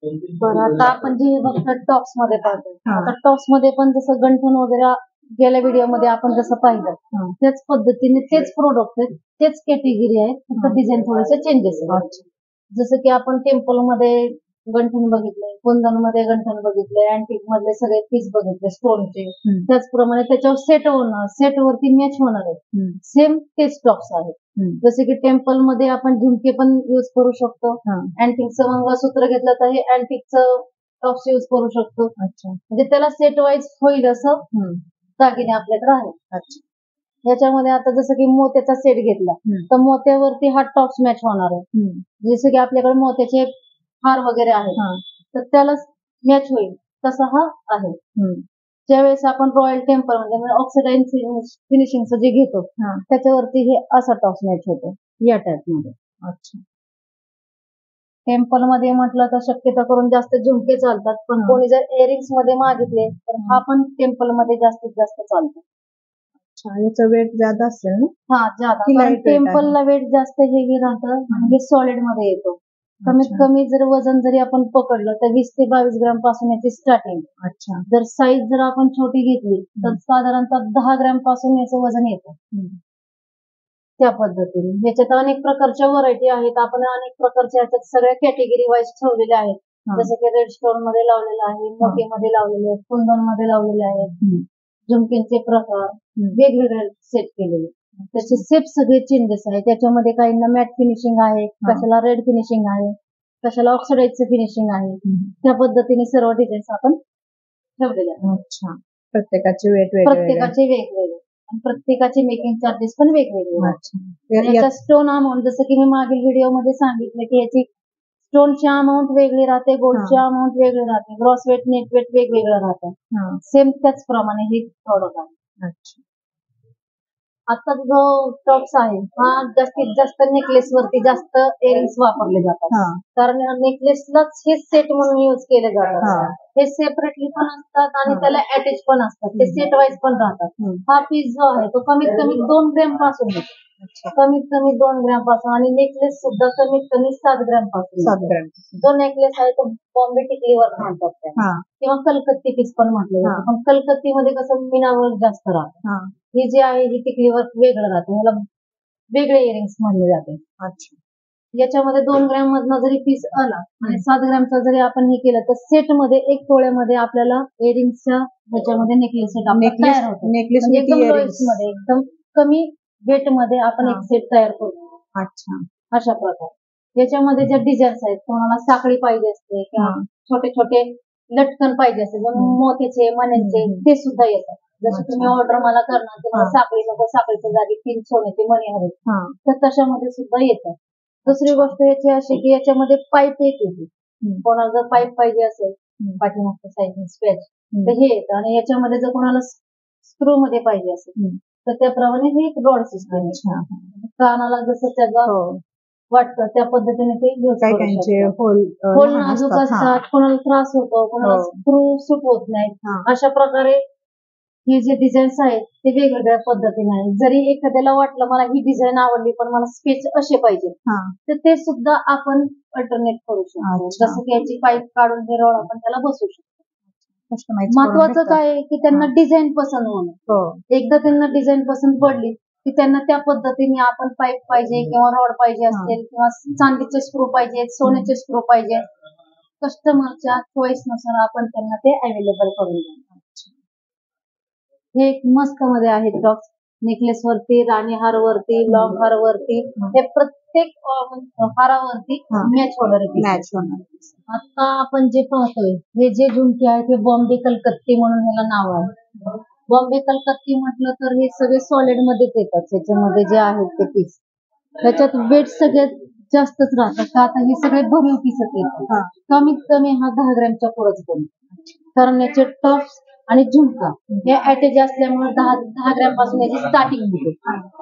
बरं, आता आपण जे बघतो टॉप्स मध्ये पाहतो, आता टॉप्स मध्ये पण जसं गंठण वगैरे गेल्या व्हिडिओ मध्ये आपण जसं पाहिलं त्याच पद्धतीने तेच प्रोडक्ट आहेत, तेच कॅटेगरी आहे, फक्त डिझाईन थोडेसे चेंजेस आहेत. जसं की आपण टेम्पल मध्ये गंठण बघितलंय, कुंदन मध्ये गंठण बघितलंय, अँटिक मधले सगळे पीस बघितले स्टोनचे, त्याचप्रमाणे त्याच्यावर सेट वरती मॅच होणार आहे सेम तेच टॉप्स आहेत. जसे की टेम्पल मध्ये आपण झुमके पण युज करू शकतो, अँटिकचं मंगळसूत्र घेतलं तर हे अँटिकचं टॉप्स युज करू शकतो. म्हणजे त्याला सेट वाईज होईल असं दागिने आपल्याकडे आहेत. याच्यामध्ये आता जसं की मोत्याचा सेट घेतला तर मोत्यावरती हा टॉप्स मॅच होणार आहे. जसं की आपल्याकडे मोत्याचे हार वगैरे आहेत तर त्याला मॅच होईल तसा हा आहे. ज्यावेळेस आपण रॉयल टेम्पल म्हणजे ऑक्सिडाईज फिनिशिंगचं जे घेतो त्याच्यावरती हे असा टॉप्स मॅच होतो या टाइप मध्ये. टेम्पल मध्ये म्हटलं तर शक्यता करून जास्त झुमके चालतात, पण कोणी जर इयरिंग्स मध्ये मागितले तर हा पण टेम्पल मध्ये जास्तीत जास्त चालतो. याचं वेट जादा असेल ना? हा जादा, टेम्पलला वेट जास्त हेवी राहतं आणि सॉलिड मध्ये येतो. कमीत कमी जर वजन जरी आपण पकडलं तर 20 ते 22 ग्रॅम पासून याची स्टार्टिंग. जर साईज जर आपण छोटी घेतली तर साधारणतः 10 ग्रॅम पासून याचं वजन येतं. त्या पद्धतीने याच्यात अनेक प्रकारच्या व्हरायटी आहेत. आपण अनेक प्रकारच्या याच्यात सगळ्या कॅटेगरी वाईज ठेवलेल्या आहेत. जसे की रेड स्टोन मध्ये लावलेलं आहे, मोतीमध्ये लावलेले आहेत, कुंदन मध्ये लावलेले आहेत, झुमकेचे प्रकार वेगवेगळे सेट केलेले. त्याचे शेप सगळे चेंजेस आहेत. त्याच्यामध्ये काहींना मॅट फिनिशिंग आहे, कशाला रेड फिनिशिंग आहे, कशाला ऑक्सिडाईजचं फिनिशिंग आहे. त्या पद्धतीने सर्व डिझाईन्स आपण ठेवलेले आहेत. प्रत्येकाचे वेगवेगळे आणि प्रत्येकाचे मेकिंग चार्जेस पण वेगवेगळे. याचा स्टोन अमाऊंट जसं की मी मागील व्हिडिओ मध्ये सांगितलं की याची स्टोनची अमाऊंट वेगळी राहते, गोल्डची अमाऊंट वेगळी राहते, ग्रॉस वेट नेट वेट वेगवेगळं राहतं. सेम त्याचप्रमाणे हे प्रॉडक्ट आहे. आता जो टॉप्स आहे हा जास्तीत जास्त नेकलेस वरती जास्त इयरिंग्स वापरले जातात, कारण नेकलेसलाच हे सेट म्हणून यूज केले जातात. हे सेपरेटली पण असतात आणि त्याला अटॅच पण असतात, ते सेट वाईज पण राहतात. हा पीस जो आहे तो कमीत कमी 2 ग्रॅम पासून येतो, कमीत कमी 2 ग्रॅम पासून, आणि नेकलेस सुद्धा कमीत कमी 7 ग्रॅम पासून. जो नेकलेस आहे तो बॉम्बे टिकली वर्क म्हणतात त्याला, किंवा कलकत्ती पीस पण म्हटलं जातं. पण कलकत्ती मध्ये कसं मीना वर्क जास्त राहतं. ही जी आहे ही टिकली वर्क वेगळं राहतं, याला वेगळे इयरिंग्स म्हणले जाते. याच्यामध्ये 2 ग्रॅम मधनं जरी पीस आला आणि 7 ग्रॅमचा जरी आपण हे केलं तर सेट मध्ये 1 तोळ्यामध्ये आपल्याला इयरिंग्सच्या ह्याच्यामध्ये नेकलेस सेट तयार होतो. म्हणजे एकदम लोएस्ट मध्ये, एकदम कमी वेट मध्ये आपण एक सेट तयार करतो. अशा प्रकारे याच्यामध्ये ज्या डिझाईन्स आहेत, कोणाला साखळी पाहिजे असते किंवा छोटे छोटे लटकन पाहिजे असते, मोतीचे मण्यांचे, ते सुद्धा येतात. जसं तुम्ही ऑर्डर मला करणार की मला साखळी नको, साखळीच्या जागी 3 सोन्याचे मणी हवे, तर तशामध्ये सुद्धा येतात. दुसरी गोष्ट याची अशी की याच्यामध्ये पाईप एक येते, कोणाला जर पाईप पाहिजे असेल पाठीमागच्या साईडने स्पॅच तर हे येतं, आणि याच्यामध्ये जर कोणाला स्क्रू मध्ये पाहिजे असेल तर त्याप्रमाणे हे एक रॉड सिस्टम आहे. कानाला जसं त्याचा वाटतं त्या पद्धतीने ते होल नाजूक असतात, कोणाला त्रास होतो, कोणाला स्क्रू सूट होत नाही. अशा प्रकारे हे जे डिझाईन्स आहेत ते वेगवेगळ्या पद्धतीने आहेत. जरी एखाद्याला वाटलं मला ही डिझाईन आवडली पण मला स्केच असे पाहिजे तर ते सुद्धा आपण अल्टरनेट करू शकतो. जसं की याची पाईप काढून हे रॉड आपण त्याला बसवू शकतो. महत्वाचं काय आहे की त्यांना डिझाईन पसंत होणं. एकदा त्यांना डिझाईन पसंत पडली की त्यांना त्या पद्धतीने आपण पाईप पाहिजे किंवा रॉड पाहिजे असतील किंवा चांदीचे स्क्रू पाहिजे, सोन्याचे स्क्रू पाहिजे, कस्टमरच्या चॉईस नुसार आपण त्यांना ते अवेलेबल करून देऊ. हे एक मस्त मध्ये आहेत टॉप्स, नेकलेस वरती, राणी हार वरती, लॉंग हार वरती, हे प्रत्येक हारावरती मॅच होणार. आता आपण जे पाहतोय हे जे झुमके आहेत हे बॉम्बे कलकत्ती म्हणून ह्याला नाव आहे. बॉम्बे कलकत्ती म्हटलं तर हे सगळे सॉलिड मध्येच येतात. त्याच्यामध्ये जे आहेत ते पीस ह्याच्यात वेट सगळ्यात जास्तच राहतात, का आता हे सगळे भरीव पीसच येतात. कमीत कमी हा 10 ग्रॅमच्या पुढेच बनतो, कारण याचे टॉप्स आणि झुमका हे अटॅच असल्यामुळे 10 ग्रॅम पासून याची स्टार्टिंग होते.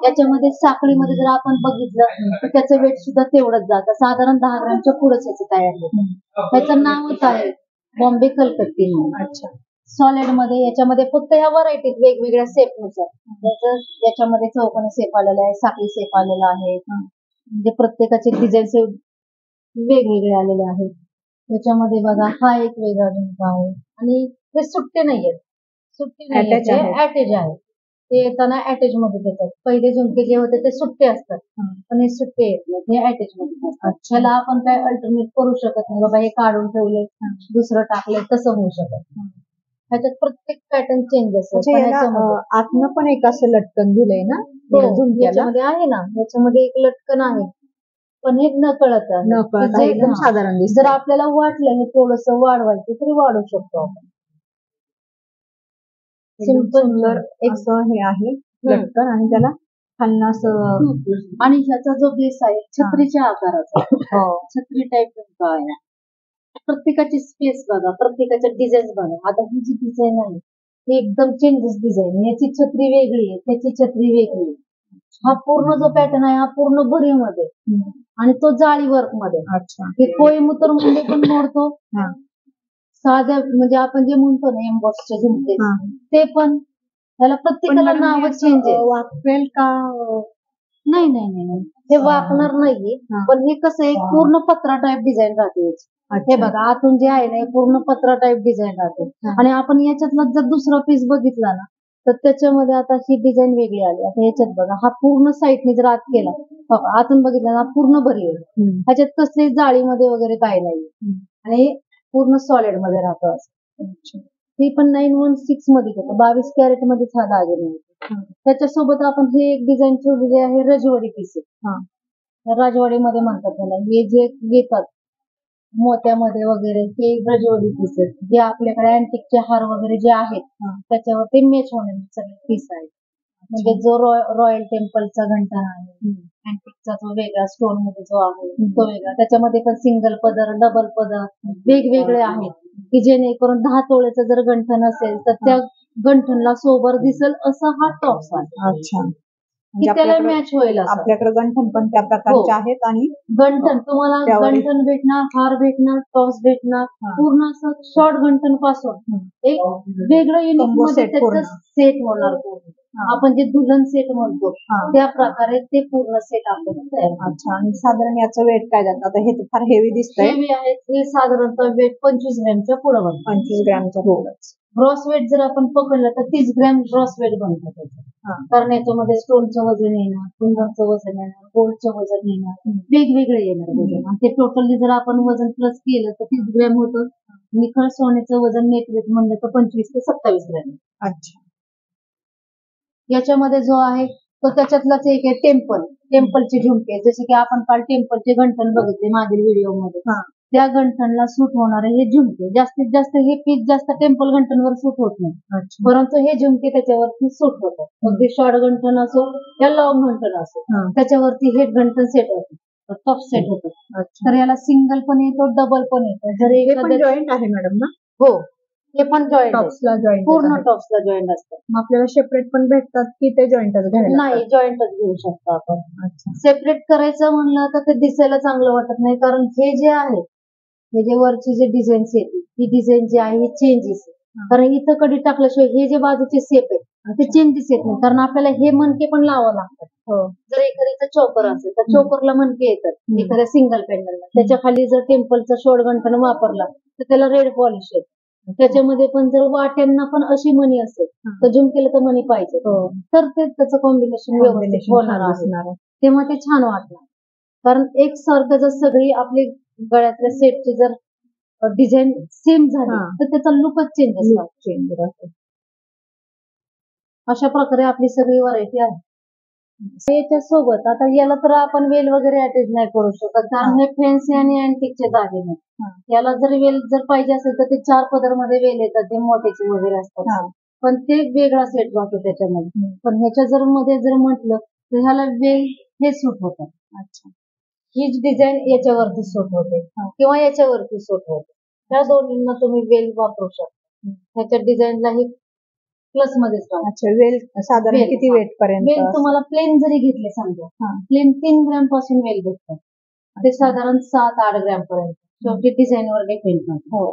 याच्यामध्ये साखळीमध्ये जर आपण बघितलं तर त्याचं वेट सुद्धा तेवढंच जातं, साधारण 10 ग्रॅमच्या पुढेच याचं तयार होतं. त्याचं नावच आहे बॉम्बे कलकत्ती म्हणून. सॉलिड मध्ये याच्यामध्ये फक्त ह्या व्हरायटीत वेगवेगळ्या सेप नुसार, याच्यामध्ये चौकोनी सेप आलेला आहे, साखळी सेप आलेला आहे, म्हणजे प्रत्येकाचे डिझाईन वेगवेगळे आलेले आहेत. त्याच्यामध्ये बघा हा एक वेगळा झुमका आहे आणि हे सुट्टे नाहीयेत. सुट्टे नाही Attach आहेत. अटॅच आहे. ते येताना अटॅच मध्ये देतात. पहिले झुमके जे होते ते सुट्टे असतात पण हे सुट्टे येत नाहीत, हे अटॅच मध्ये असतात. ह्याला आपण काय अल्टरनेट करू शकत नाही बाबा हे काढून ठेवले दुसरं टाकले तसं होऊ शकत नाही. ह्याच्यात प्रत्येक पॅटर्न चेंज असतो. पण ह्याच्यामध्ये आतनं पण एक असं लटकन दिलंय ना हो, झुमक्याला. याच्यामध्ये आहे ना, याच्यामध्ये एक लटकन आहे पण हे न कळत आहे. नकळत जे- एकदम हा. साधारण जर दिसत. आपल्याला वाटलं हे थोडस वाढवायचं तरी वाढवू शकतो आपण. सिंपल सुंदर एक असं हे आहे लटकन आणि त्याला खालनं असं आणि ह्याचा जो बेस आहे छत्रीच्या आकाराचा छत्री टाईप झुमका आहे. प्रत्येकाची स्पेस बघा, प्रत्येकाच्या डिझाईन बघा. आता ही जी डिझाईन आहे ही एकदम चेंजेस डिझाईन, याची छत्री वेगळी आहे, त्याची छत्री वेगळी आहे. हा पूर्ण जो पॅटर्न आहे हा पूर्ण भरीव मध्ये आणि तो जाळी वर्क मध्ये. अच्छा हे कोईमुतर मध्ये पण मोडतो. साध्या म्हणजे आपण जे म्हणतो ना एम्बॉसचे झुमके ते पण त्याला प्रत्येकाला नाव चेंज आहे. वापरेल का? नाही नाही नाही नाही, हे वापणार नाहीये. पण हे कसं एक पूर्ण पत्रा टाईप डिझाईन राहते याची. हे बघा आतून जे आहे ना हे पूर्ण पत्रा टाईप डिझाईन राहते आणि आपण याच्यातला जर दुसरा पीस बघितला ना तर त्याच्यामध्ये आता ही डिझाईन वेगळी आली. आता याच्यात बघा हा पूर्ण साईडने जर आत केला आतून बघितला ना पूर्ण भरी आहे. ह्याच्यात कसली जाळीमध्ये वगैरे काही नाही आणि पूर्ण सॉलिड मध्ये राहतो असं. ही पण 916 मध्ये होतं, 22 कॅरेट मध्ये हा दागिने होते. त्याच्यासोबत आपण हे एक डिझाईन ठेवलेली आहे रजवाडी पीस. राजवाडीमध्ये म्हणतात त्याला, हे जे घेतात मोत्यामध्ये वगैरे हे रजवाडी पीस आहेत. जे आपल्याकडे अँटिकचे हार वगैरे जे आहेत त्याच्यावर ते मॅच होणारे सगळे पीस आहेत. म्हणजे जो रॉयल टेम्पलचा घंटा आहे, अँटिकचा जो वेगळा स्टोन मध्ये जो आहे तो वेगळा, त्याच्यामध्ये पण सिंगल पदर डबल पदर वेगवेगळे आहेत की जेणेकरून 10 तोळ्याचा जर गंठण असेल तर त्या गंठणला सोबर दिसेल असा हा टॉप्स आहे. अच्छा, की त्याला मॅच होईल असं. आपल्याकडे गंठण पण त्या प्रकारचे आहेत आणि गंठण तुम्हाला गंठण भेटणार, हार भेटणार, टॉप्स भेटणार, पूर्ण असं शॉर्ट गंठण पासून एक वेगळं युनिक मध्ये त्याचं सेट होणार. आपण जे दुल्हन सेट म्हणतो त्या प्रकारे ते पूर्ण सेट आपल्याला तयार. अच्छा, आणि साधारण याचं वेट काय जातं? आता हे फार हेवी दिसतंय. हेवी आहे, हे साधारणतः वेट 25 ग्रॅमच्या पुढे बनतं. 25 ग्रॅमच्या पुढे. ग्रॉस वेट जर आपण पकडलं तर 30 ग्रॅम ग्रॉस वेट बनतं त्याचं. कारण याच्यामध्ये स्टोनचं वजन येणार, कुंदनचं वजन येणार, गोल्डचं वजन येणार, वेगवेगळे येणार वजन. आणि ते टोटली जर आपण वजन प्लस केलं तर 30 ग्रॅम होतं. निखळ सोन्याचं वजन नेट वेट म्हणलं तर 25 ते 27 ग्रॅम. अच्छा, याच्यामध्ये जो आहे तो त्याच्यातलाच एक आहे टेम्पलचे झुमके. जसे की आपण काल टेम्पलचे गंठण बघितले मागील व्हिडिओ मध्ये, त्या गंठणला सूट होणारे हे झुमके. जास्तीत जास्त हे पीस जास्त टेम्पल गंठणवर सूट होत नाही, परंतु हे झुमके त्याच्यावरती सूट होतात. अगदी शॉर्ट गंठण असो या लॉंग गंठण असो त्याच्यावरती हे गंठण सेट होतं, टॉप सेट होतं. तर याला सिंगल पण येतो, डबल पण येतो. जर एखादं जॉईंट आहे मॅडम ना? हो, हे पण जॉईंट टॉप्सला जॉईंट, पूर्ण टॉप्सला जॉईंट असतं. मग आपल्याला सेपरेट पण भेटतात की ते जॉईंटच घ्यायला? नाही, जॉईंटच घेऊ शकतो आपण. अच्छा, सेपरेट करायचं म्हणलं तर ते दिसायला चांगलं वाटत नाही. कारण हे जे आहे हे जे वरची जे डिझाईन्स येते ही डिझाईन जी आहे ही चेंजेस. कारण इथं कधी टाकल्याशिवाय हे जे बाजूचे सेप आहेत ते चेंजेस येत नाही. कारण आपल्याला हे मनके पण लावावं लागतात. जर एखाद्याचं चोकर असेल तर चोकरला मनके येतात एखाद्या सिंगल पेंडलला. त्याच्या खाली जर टेम्पलचा शॉर्ट गंठण वापरला तर त्याला रेड पॉलिश येते. त्याच्यामध्ये पण जर वाट्यांना पण अशी मणी असेल तर झुमकेला तर मणी पाहिजे, तर ते त्याचं कॉम्बिनेशन व्यवस्थित होणार आहे, तेव्हा ते छान वाटणार. कारण एक सारखं जर सगळी आपली गळ्यातल्या सेटची जर डिझाईन सेम झाली तर त्याचा लुकच चेंज असतो. अशा प्रकारे आपली सगळी व्हरायटी आहे. याच्या सोबत आता याला तर आपण वेल वगैरे अटॅच नाही करू शकत कारण हे फॅन्सी आणि अँटिकचे दागिने. याला जर वेल जर पाहिजे असेल तर ते 4 पदर मध्ये वेल येतात, ते मोत्याचे वगैरे असतात, पण ते वेगळा सेट राहतो त्याच्यामध्ये. पण ह्याच्या जर मध्ये जर म्हटलं तर ह्याला वेल हे सूट होतात. अच्छा, हीच डिझाईन याच्यावरती सूट होते किंवा याच्यावरती सूट होते. त्या दोन्हींना तुम्ही वेल वापरू शकता. ह्याच्या डिझाईनलाही प्लस मध्येच राहतो. अच्छा, वेल साधारण किती वेट पर्यंत? वेल तुम्हाला प्लेन जरी घेतले समजा, प्लेन 3 ग्रॅम पासून वेल भेटतात, ते साधारण 7-8 ग्रॅम पर्यंत. शेवटी डिझाईन वर डिपेंड राहतो,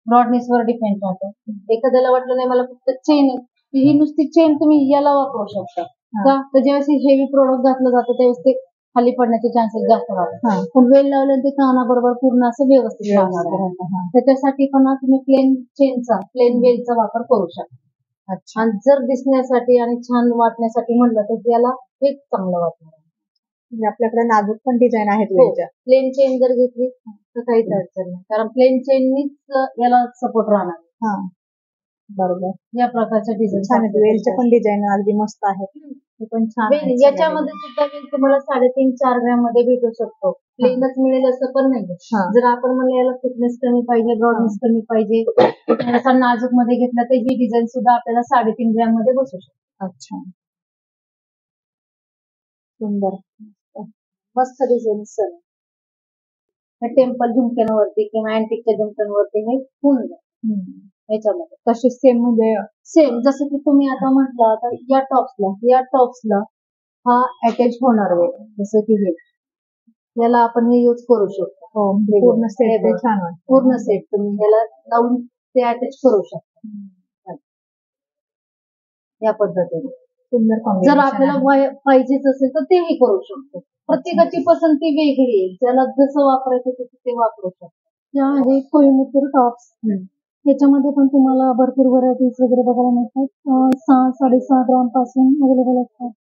ब्रॉडनेस वर डिपेंड राहतो. एखाद्याला वाटलं नाही मला फक्त चेन, ही नुसती चेन तुम्ही याला वापरू शकता का, तर ज्यावेळेस हेवी प्रोडक्ट घातलं जातं त्यावेळेस ते खाली पडण्याचे चान्सेस जास्त राहतात. हा. पण वेल लावल्याने ते कानाबरोबर पूर्ण असं व्यवस्थित राहणार आहे. हा. त्याच्यासाठी पण तुम्ही प्लेन चेनचा प्लेन वेलचा वापर करू शकता. अच्छा. आणि जर दिसण्यासाठी आणि छान वाटण्यासाठी म्हणलं तर त्याला हेच चांगलं वाटणार आहे. म्हणजे आपल्याकडे नाजूक पण डिझाईन आहेत हो, वेलच्या. प्लेन चेन जर घेतली तर काहीच अडचण नाही, कारण प्लेन चेननीच याला सपोर्ट राहणार. हा, बरोबर. या प्रकारच्या डिझाईन छान आहेत, वेलच्या पण डिझाईन अगदी मस्त आहेत. ते पण छान आहेत. याच्यामध्ये सुद्धा वेल तुम्हाला 3.5-4 ग्रॅम मध्ये भेटू शकतो. प्लेनच मिळेल असं पण नाही. जर आपण म्हणलं याला थिकनेस कमी पाहिजे, ब्रॉडनेस कमी पाहिजे, थोडासा नाजूक मध्ये घेतला तर ही डिझाईन सुद्धा आपल्याला 3.5 ग्रॅम मध्ये बसू शकतो. अच्छा, सुंदर, मस्त डिझाईन सर. टेम्पल झुमक्यांवरती किंवा अँटिकच्या झुमक्यांवरती हे होऊन जाईल. याच्यामध्ये तसेच सेम म्हणजे सेम जसं की तुम्ही आता म्हटलं तर या टॉप्सला हा अटॅच होणार वेळ, जसं की हे याला आपण हे यूज करू शकतो. पूर्ण सेट छान वाटतं. पूर्ण सेट तुम्ही याला लावून ते अटॅच करू शकता या पद्धतीने. सुंदर जर कॉम्बिनेशन आपल्याला पाहिजेच असेल तर तेही करू शकतो. प्रत्येकाची पसंती वेगळी आहे, ज्याला जसं वापरायचं तसं ते वापरू शकतो. या आहे कोइंबतूर टॉप्स. याच्यामध्ये पण तुम्हाला भरपूर व्हरायटीज वगैरे बघायला मिळतात. 6-6.5 ग्रॅम पासून अवेलेबल असतात.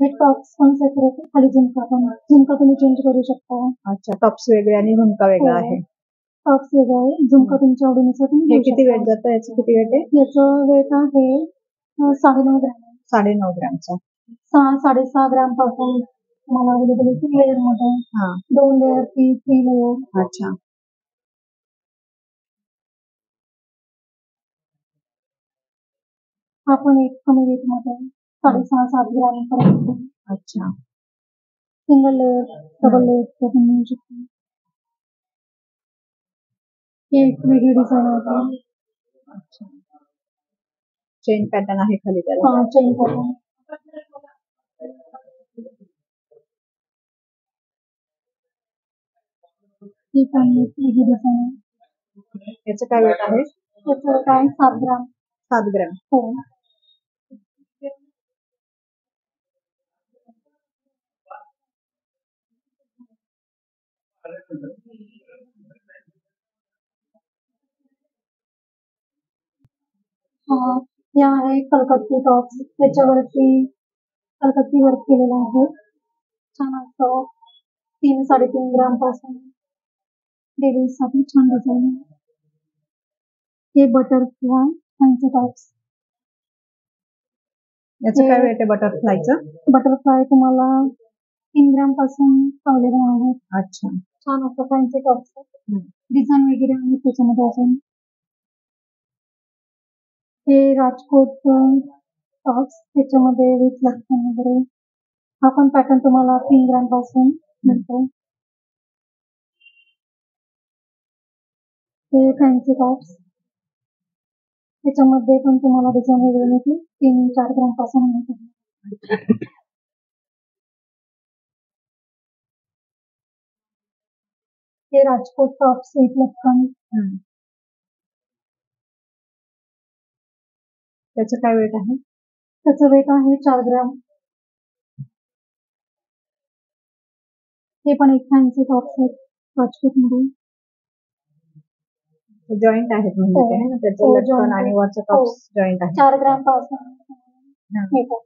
हे टॉप्स पण सेपरेट, खाली झुमका तुम्ही चेंज करू शकता. अच्छा, टॉप्स वेगळे आणि झुमका वेगळा आहे. टॉप्स वेगळा आहे, झुमका तुमच्या आवडीनुसार तुम्ही. हे किती वेट जातं? याचं किती वेट आहे? याचं वेट आहे 9.5 ग्रॅम. 9.5 ग्रॅमचा. 6-6.5 ग्रॅम पासून तुम्हाला अवेलेबल लेअर मध्ये. 2 लेअर, 3 लेअर. अच्छा, हा पण एक कमी रेट मध्ये 6.5-7 ग्रॅम पर्यंत. अच्छा, सिंगल लेअर, डबल लेअर पण मिळू शकतो. हे एक वेगळी डिझाईन आहे. अच्छा, चेन पॅटर्न आहे खाली त्याला. Chain pattern. ही पण एक वेगळी डिझाईन आहे. याचं काय वेट आहे? याचं वेट आहे 7 ग्रॅम. 7 ग्रॅम. हो. या आहे कलकत्ती टॉप्स. त्याच्यावरती कलकत्ती वर्क केलेलं आहे. छान असं 3-3.5 ग्रॅम पासून डेली साठी छान डिझाईन आहे. हे बटरफ्लाय फॅन्सी टॉप्स. याचं काय वेट आहे बटरफ्लायचं? बटरफ्लाय तुम्हाला 3 ग्रॅम पासून अवेलेबल आहे. अच्छा, छान असं फॅन्सी टॉप्स. डिझाईन वगैरे आहे त्याच्यामध्ये अजून. हे राजकोट टॉप्स, त्याच्यामध्ये विथ लटकन वगैरे. हा पण पॅटर्न तुम्हाला 3 ग्रॅम पासून मिळतो. हे फॅन्सी टॉप्स, त्याच्यामध्ये पण तुम्हाला डिझाईन वगैरे मिळते. 3-4 ग्रॅम पासून मिळते. हे राजकोट टॉप्स विथ लटकन. त्याचं काय वेट आहे? त्याचं वेट आहे 4 ग्रॅम. हे पण एक फॅन्सी टॉप्स आहेत राजकोट मध्ये. जॉईंट आहेत म्हणजे ते ना, त्याचं लटकन आणि वरचं टॉप्स जॉईंट आहे. 4 ग्रॅम पासून मिळतात.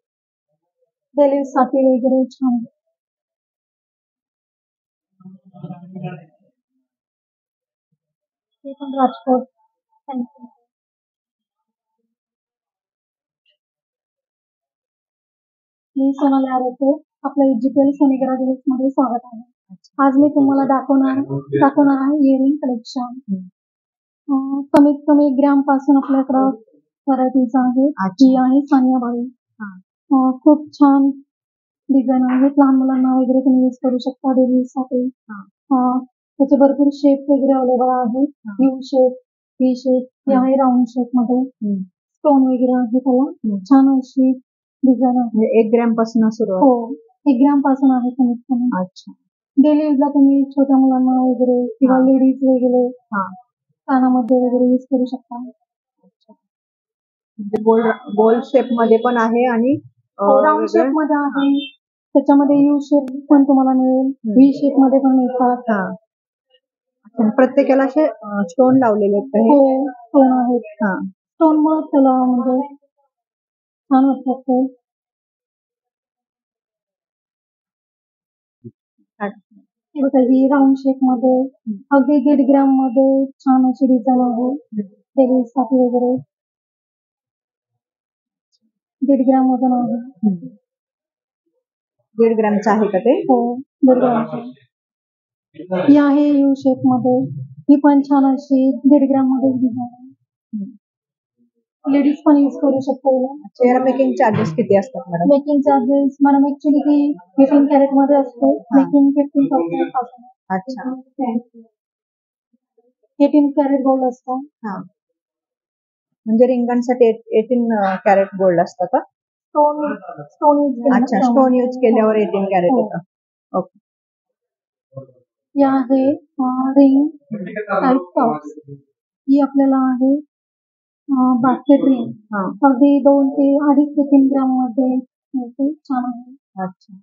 डेली साठी वगैरे छान. हे पण राजकोट फॅन्सी. मी सोनाली आरोग्य, आपल्या डिजिटल सोनेगरा दिवस मध्ये स्वागत आहे. आज मी तुम्हाला दाखवणार आहे इयरिंग कलेक्शन. कमीत कमी ग्रॅम पासून आपल्याकडं व्हरायटीज आहेत. ही आहे सानिया बाई. खूप छान डिझाईन आहेत. लहान मुलांना वगैरे तुम्ही यूज करू शकता डेली साठी. त्याचे भरपूर शेप वगैरे अवेलेबल आहेत. यू शेप, व्ही शेप, हे आहे राऊंड शेप मध्ये. स्टोन वगैरे आहे त्याला. छान अशी डिझाईन आहे. 1 ग्रॅम पासून सुरुवात. हो, 1 ग्रॅम पासून आहे कमीत कमी. अच्छा, डेली यूजला तुम्ही छोट्या मुलांना वगैरे किंवा लेडीज वगैरे कानामध्ये वगैरे यूज करू शकता. म्हणजे गोल शेप मध्ये पण आहे आणि राऊंड शेप मध्ये आहे, त्याच्यामध्ये यू शेप पण तुम्हाला मिळेल, व्ही शेप मध्ये पण मिळतात. हा. अच्छा, प्रत्येकाला असे स्टोन लावलेले आहेत का हे? हो, स्टोन आहेत. हा. स्टोन मुळे त्याला म्हणजे छान वाटतात ते. हे बघा, ही राऊंड शेप मध्ये अगदी 1.5 ग्रॅम मध्ये छान अशी डिझाईन आहे. डेलीसाठी वगैरे 1.5 ग्रॅम वजन आहे. 1.5 ग्रॅमचं आहे का ते? हो, 1.5 ग्रॅमचं. ही आहे यू शेप मध्ये, ही पण छान अशी 1.5 ग्रॅम मध्ये डिझाईन आहे. लेडीज पण यूज करू शकतो. याला मेकिंग चार्जेस किती असतात madam? Making charges madam actually ती 15 कॅरेट मध्ये असते. मेकिंग 15,000 पासून. अच्छा. 18 कॅरेट गोल्ड असतं. हा. म्हणजे रिंगांसाठी 18 कॅरेट गोल्ड असतं का? Stone use. अच्छा, स्टोन यूज केल्यावर 18 कॅरेट येतं. ओके. ही आहे रिंग टाईप टॉप्स. ही आपल्याला आहे बास्केट रिंग. अगदी 2 ते 2.5 ते 3 ग्रॅम मध्ये मिळते. छान आहे. अच्छा.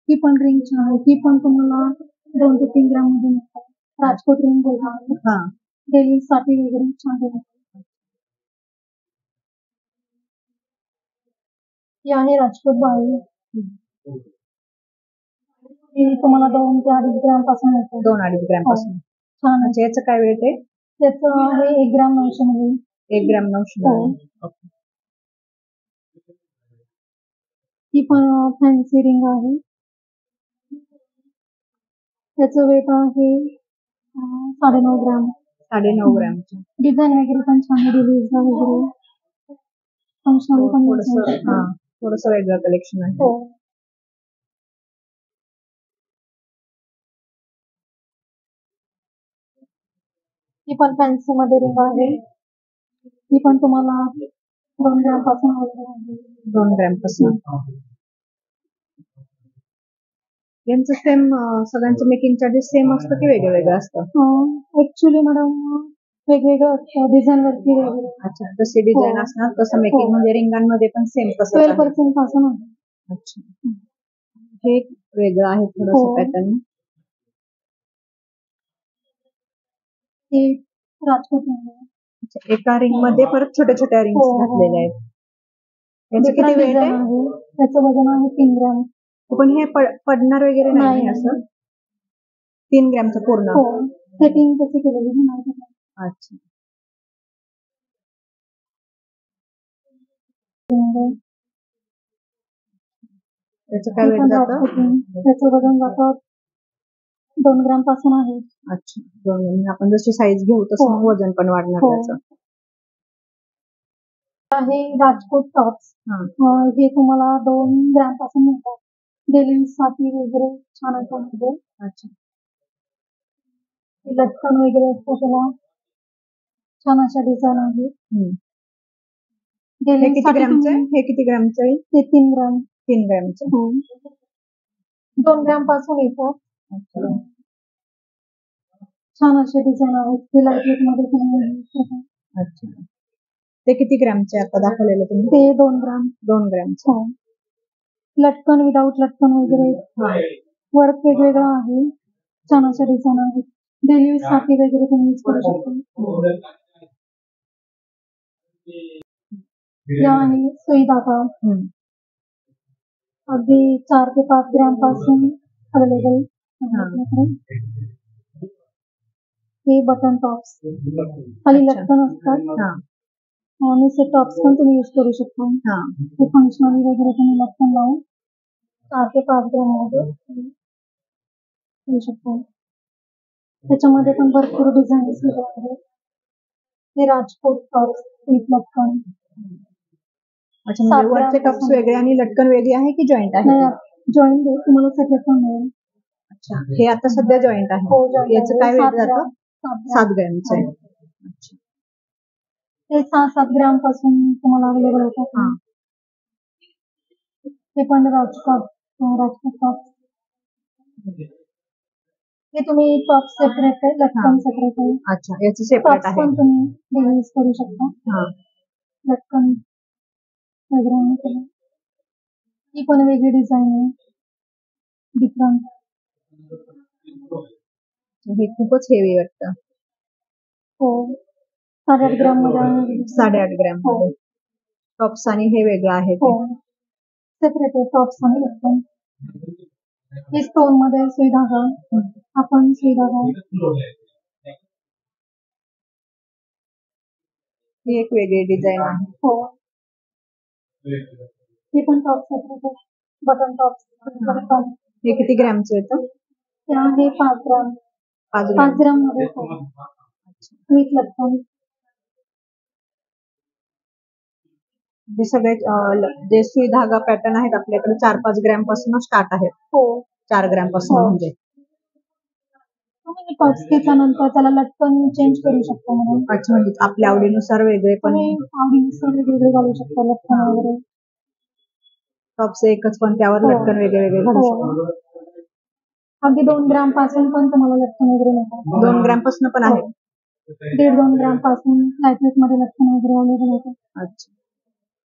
ही पण रिंग छान आहे. ही पण तुम्हाला 2 ते 3 ग्रॅम मध्ये मिळतात. राजकोट रिंग बोलतात. डेली साठी वगैरे छान आहे. ही आहे राजकोट बाळी. ही तुम्हाला 2 ते 2.5 ग्रॅम पासून मिळते. 2-2.5 ग्रॅम पासून. छान आहे. याचं काय वेट आहे? त्याचं आहे 1 ग्रॅम 900 मध्ये. 1 ग्रॅम 900. ओके. ही पण फॅन्सी रिंग आहे. त्याचं वेट आहे 9.5 ग्रॅम. 9.5 ग्रॅमचं. डिझाईन वगैरे पण छान आहे. रिलीजला वगैरे फंक्शनल पण थोडंसं वेगळं कलेक्शन आहे. हो. ही पण फॅन्सी मध्ये रिंग आहे. ही पण तुम्हाला 2 ग्रॅम पासून आहे. 2 ग्रॅम पासून. यांचं सेम सगळ्यांचं मेकिंग चार्जेस सेम असतं की वेगळं असतं? ऍक्च्युली मॅडम वेगवेगळं असतं डिझाईन वरती वेगवेगळं. अच्छा, जसे डिझाईन असणार तसं मेकिंग म्हणजे रिंगांमध्ये पण सेम तसं 12% पासून आहे. अच्छा. हे वेगळं आहे थोडंसं पॅटर्न. हे राजकोट रिंग आहे. एका रिंग मध्ये परत छोट्या छोट्या रिंग्स घातलेल्या आहेत. याचं किती वेट आहे? त्याचं वजन आहे 3 ग्रॅम. पण हे पडणार वगैरे नाही असं? 3 ग्रॅमचं पूर्ण? सेटिंग कशी केलेली नाही. अच्छा. त्याचं काय वेट जातं? त्याचं वजन जातं 2 ग्रॅम पासून आहे. अच्छा, 2 ग्रॅम. आपण जशी साईज घेऊ तसं वजन पण वाढणार त्याचं. आहे राजकोट टॉप्स. हे तुम्हाला 2 ग्रॅम पासून मिळतात. डेली साठी वगैरे छान आहे. अच्छा. लटकन वगैरे असतं त्याला छान अशा डिझाईन आहे. हे किती ग्रॅमचं आहे? हे किती ग्रॅमचं आहे? ते 3 ग्रॅम. 3 ग्रॅमचं. 2 ग्रॅम पासून येतात. छान असे डिझाईन आहेत. ते लाईट वेट मध्ये. अच्छा. ते किती ग्रॅमचे आता दाखवलेलं तुम्ही? ते 2 ग्रॅम. 2 ग्रॅमचं. लटकन विदाऊट लटकन वगैरे वर्क वेगवेगळं आहे. छान अशा डिझाईन आहेत. डेली साठी वगैरे तुम्ही यूज करू शकता. या आहे सुई धागा. अगदी 4 ते 5 ग्रॅम पासून अवेलेबल. हे बटन टॉप्स खाली लटकन असतात. आणि ते टॉप्स पण तुम्ही यूज करू शकता. ते फंक्शनली वगैरे तुम्ही लटकन लावून 4 ते 5 ग्रॅम मध्ये करू शकता. त्याच्यामध्ये पण भरपूर डिझाईन्स आहेत. हे राजकोट टॉप्स विथ लटकन. अच्छा, म्हणजे वरचे टॉप्स वेगळे आणि लटकन वेगळी आहे की जॉईंट आहे? जॉईंट आहे. तुम्हाला सेपरेट पण मिळेल. अच्छा, हे आता सध्या जॉईंट आहे. याचं काय वेट जातं? 7 ग्रॅमचं आहे. अच्छा. ते 6-7 ग्रॅम पासून तुम्हाला अवेलेबल होतात. ते पण राजकोट टॉप्स. हे तुम्ही टॉप सेपरेट आहे, लटकन सेपरेट आहे. अच्छा, याचं सेपरेट टॉप्स आहे. पण तुम्ही रिलीज करू शकता. हा, लटकन वगैरे नाही केलं. ही पण वेगळी डिझाईन आहे, डिफरंट. हे खूपच हेवी वाटतं. हो, 8.5 ग्राम मध्ये आहे. 8.5 ग्रॅम हो. मध्ये टॉप्स आणि हे वेगळं आहे हो, ते. सेपरेट आहे टॉप्स आणि लटकन. हे स्टोन मध्ये सुई धागा, आपण सुई धागा. ही एक वेगळी डिझाईन आहे. हो, हे पण टॉप सेपरेट आहे, बटन टॉप्स. हे किती ग्रॅमचं येतं? ते आहे 5 ग्राम. 5 5 ग्रॅम. ग्राम मध्ये विथ लटकन. हे सगळे जे सुई धागा पॅटर्न आहेत आपल्याकडे 4-5 ग्रॅम पासून स्टार्ट आहेत. हो, 4 ग्रॅम पासून हो. म्हणजे. तुम्ही टॉप्स घेतल्यानंतर त्याला लटकन चेंज करू शकता म्हणून. अच्छा, म्हणजे आपल्या आवडीनुसार वेगळे पण तुम्ही आवडीनुसार वेगवेगळे घालू शकता लटकन वगैरे. टॉप्स एकच पण त्यावर हो. लटकन वेगळे वेगळे घालू हो. शकतो. अगदी 2 ग्राम पासून पण तुम्हाला लटकन वगैरे मिळतात. 2 ग्रॅम पासून पण आहे. 1.5-2 ग्राम पासून लाईटवेट मध्ये लटकन वगैरे अवेलेबल होतात. अच्छा.